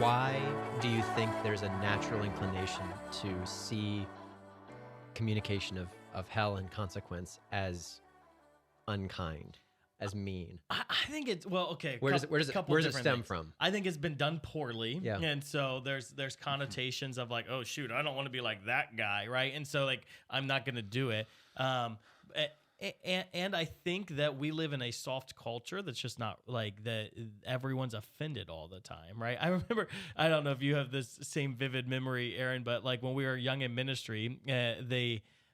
Why do you think there's a natural inclination to see communication of hell and consequence as unkind, as mean? I think it's okay. Where does it stem from? I think it's been done poorly, Yeah. and so there's connotations of like, oh shoot, I don't want to be like that guy, right? And so like I'm not going to do it. And I think that we live in a soft culture that's just not like that. Everyone's offended all the time, right? I remember, I don't know if you have this same vivid memory, Aaron, but like when we were young in ministry,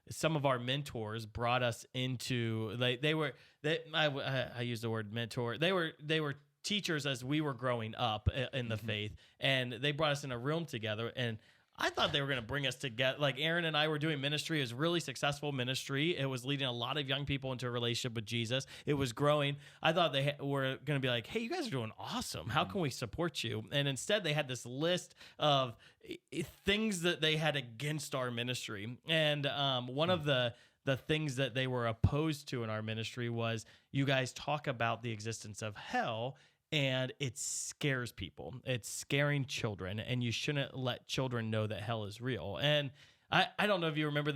some of our mentors brought us into like I use the word mentor. They were teachers as we were growing up in the faith, and they brought us in a room together, and I thought they were going to bring us together. Like Aaron and I were doing ministry. It was really successful ministry. It was leading a lot of young people into a relationship with Jesus. It was growing. I thought they were going to be like, hey, you guys are doing awesome. How can we support you? And instead they had this list of things that they had against our ministry. And one of the things that they were opposed to in our ministry was you guys talk about the existence of hell, and it scares people. It's scaring children, and you shouldn't let children know that hell is real. And I don't know if you remember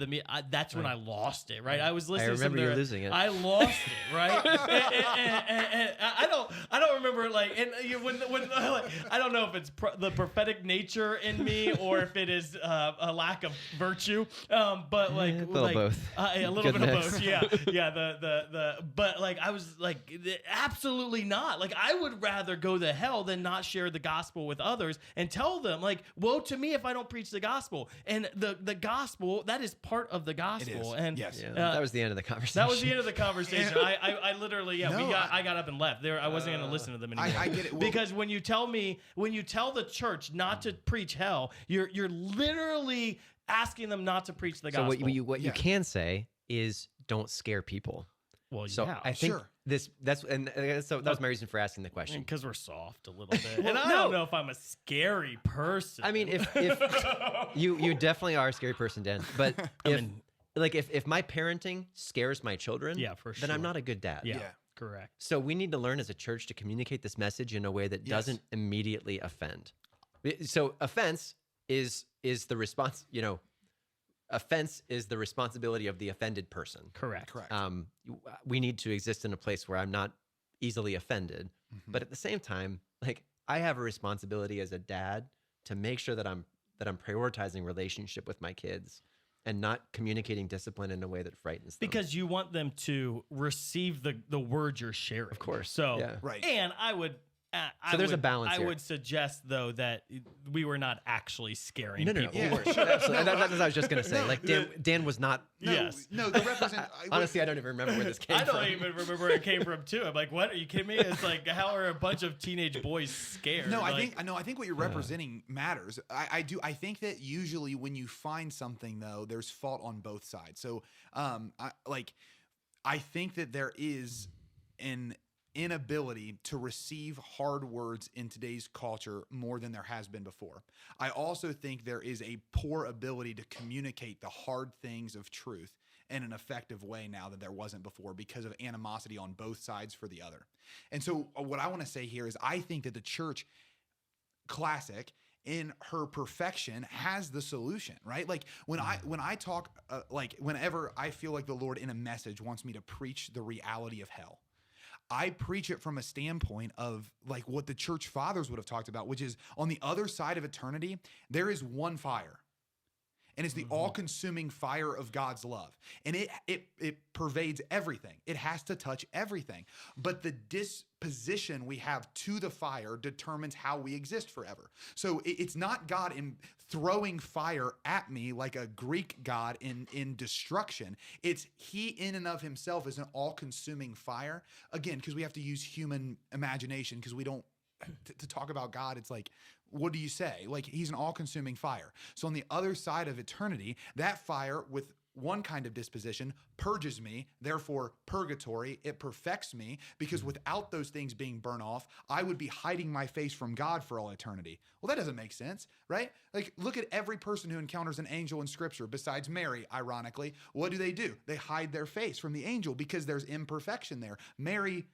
that's when I lost it, right? I was listening. I remember you losing it. I lost it, right? and I don't remember like, and when like, I don't know if it's the prophetic nature in me or if it is a lack of virtue. But like a little both. A little Good bit mix. of both. Yeah. But like I was like, absolutely not. Like I would rather go to hell than not share the gospel with others and tell them like, woe to me if I don't preach the gospel. And the gospel, that is part of the gospel. And yes. Yeah, that was the end of the conversation. That was the end of the conversation. I literally, I got up and left. There, I wasn't going to listen to them anymore. I get it. Well, because when you tell the church not to preach hell, you're literally asking them not to preach the gospel. So what you can say is don't scare people. Well, so yeah, I think sure. So that was my reason for asking the question. Because we're soft a little bit, and I don't know if I'm a scary person. I mean, if you definitely are a scary person, Dan. But if my parenting scares my children, yeah, for sure, then I'm not a good dad. Yeah. Correct. So we need to learn as a church to communicate this message in a way that doesn't immediately offend. So offense is the response. Offense is the responsibility of the offended person. Correct. We need to exist in a place where I'm not easily offended, but at the same time, like I have a responsibility as a dad to make sure that I'm prioritizing relationship with my kids and not communicating discipline in a way that frightens them. Because you want them to receive the word you're sharing. Of course. So yeah. Right. And I would. So there's a balance I here. would suggest, though, that we were not actually scaring No, people. of course. Absolutely. That's what I was just going to say. Like Dan was not. Yes. No, the represent. Honestly, I don't even remember where this came from. I don't even remember where it came from, too. I'm like, what? Are you kidding me? It's like, how are a bunch of teenage boys scared? No, like, I think what you're representing matters. I do. I think that usually when you find something, though, there's fault on both sides. So, I think that there is an inability to receive hard words in today's culture more than there has been before. I also think there is a poor ability to communicate the hard things of truth in an effective way now that there wasn't before because of animosity on both sides for the other. And so what I want to say here is I think that the church classic in her perfection has the solution, right? Like when I talk, whenever I feel like the Lord in a message wants me to preach the reality of hell, I preach it from a standpoint of like what the church fathers would have talked about, which is on the other side of eternity, there is one fire. And it's the all-consuming fire of God's love. And it pervades everything. It has to touch everything. But the disposition we have to the fire determines how we exist forever. So it's not God throwing fire at me like a Greek god in destruction. It's he in and of himself is an all-consuming fire. Again, because we have to use human imagination because we don't, to talk about God, it's like, what do you say? Like he's an all-consuming fire. So on the other side of eternity, that fire with one kind of disposition purges me, therefore purgatory, it perfects me because without those things being burnt off, I would be hiding my face from God for all eternity. Well, that doesn't make sense, right? Like look at every person who encounters an angel in scripture besides Mary, ironically. What do? They hide their face from the angel because there's imperfection there. Mary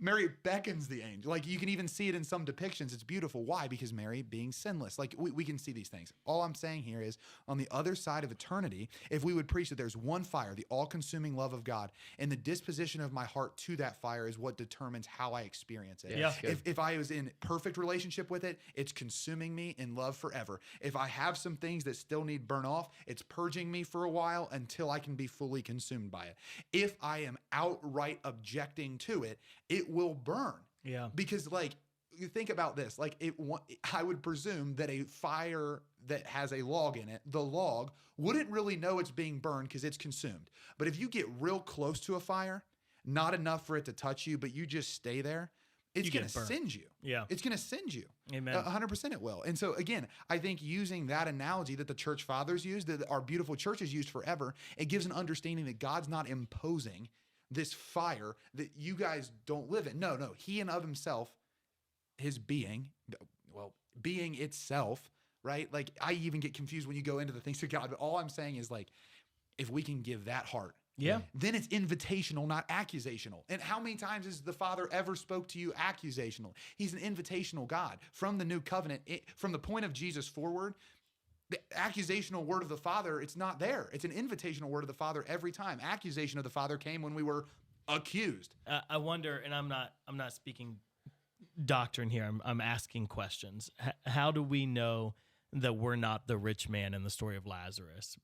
Mary beckons the angel. Like, you can even see it in some depictions. It's beautiful. Why? Because Mary being sinless. Like, we can see these things. All I'm saying here is, on the other side of eternity, if we would preach that there's one fire, the all-consuming love of God, and the disposition of my heart to that fire is what determines how I experience it. Yeah. If I was in perfect relationship with it, it's consuming me in love forever. If I have some things that still need burn off, it's purging me for a while until I can be fully consumed by it. If I am outright objecting to it, it will burn. Yeah. Because, like, you think about this, like, I would presume that a fire that has a log in it, the log wouldn't really know it's being burned because it's consumed. But if you get real close to a fire, not enough for it to touch you, but you just stay there, it's going to singe you. Yeah. It's going to singe you. Amen. 100% it will. And so, again, I think using that analogy that the church fathers used, that our beautiful churches used forever, it gives an understanding that God's not imposing this fire that you guys don't live in. No, he and of himself, his being, being itself, right? Like, I even get confused when you go into the things of God, but all I'm saying is, like, if we can give that heart, then it's invitational, not accusational. And how many times has the Father ever spoke to you accusational? He's an invitational God. From the new covenant, from the point of Jesus forward, the accusational word of the Father, it's not there. It's an invitational word of the Father every time. Accusation of the Father came when we were accused. I wonder, and I'm not speaking doctrine here. I'm asking questions. How do we know that we're not the rich man in the story of Lazarus,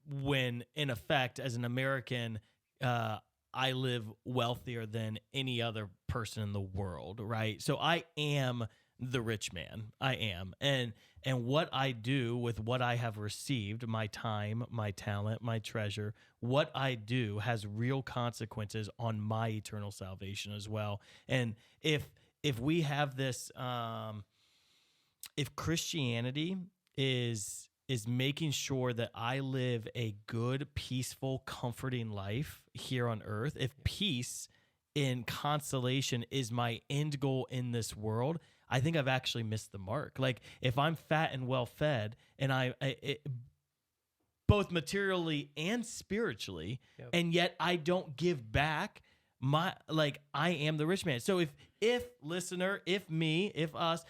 when in effect, as an American, I live wealthier than any other person in the world, right? So I am the rich man. I am. And what I do with what I have received, my time, my talent, my treasure, what I do has real consequences on my eternal salvation as well. And if we have this, if Christianity is making sure that I live a good, peaceful, comforting life here on earth, if peace and consolation is my end goal in this world, I think I've actually missed the mark. Like, if I'm fat and well fed, and both materially and spiritually, and yet I don't give back, I am the rich man. So if listener, if me, if us,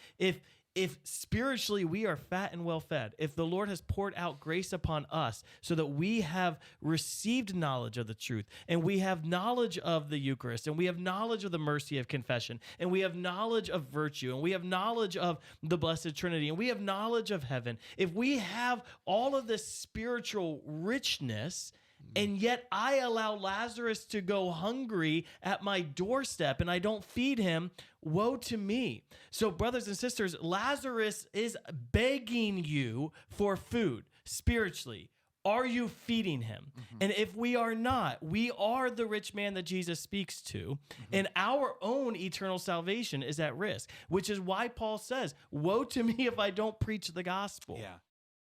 if spiritually we are fat and well fed, if the Lord has poured out grace upon us so that we have received knowledge of the truth, and we have knowledge of the Eucharist, and we have knowledge of the mercy of confession, and we have knowledge of virtue, and we have knowledge of the Blessed Trinity, and we have knowledge of heaven, if we have all of this spiritual richness, and yet I allow Lazarus to go hungry at my doorstep and I don't feed him, woe to me. So, brothers and sisters, Lazarus is begging you for food spiritually. Are you feeding him? Mm-hmm. And if we are not, we are the rich man that Jesus speaks to, and our own eternal salvation is at risk, which is why Paul says, woe to me if I don't preach the gospel. Yeah.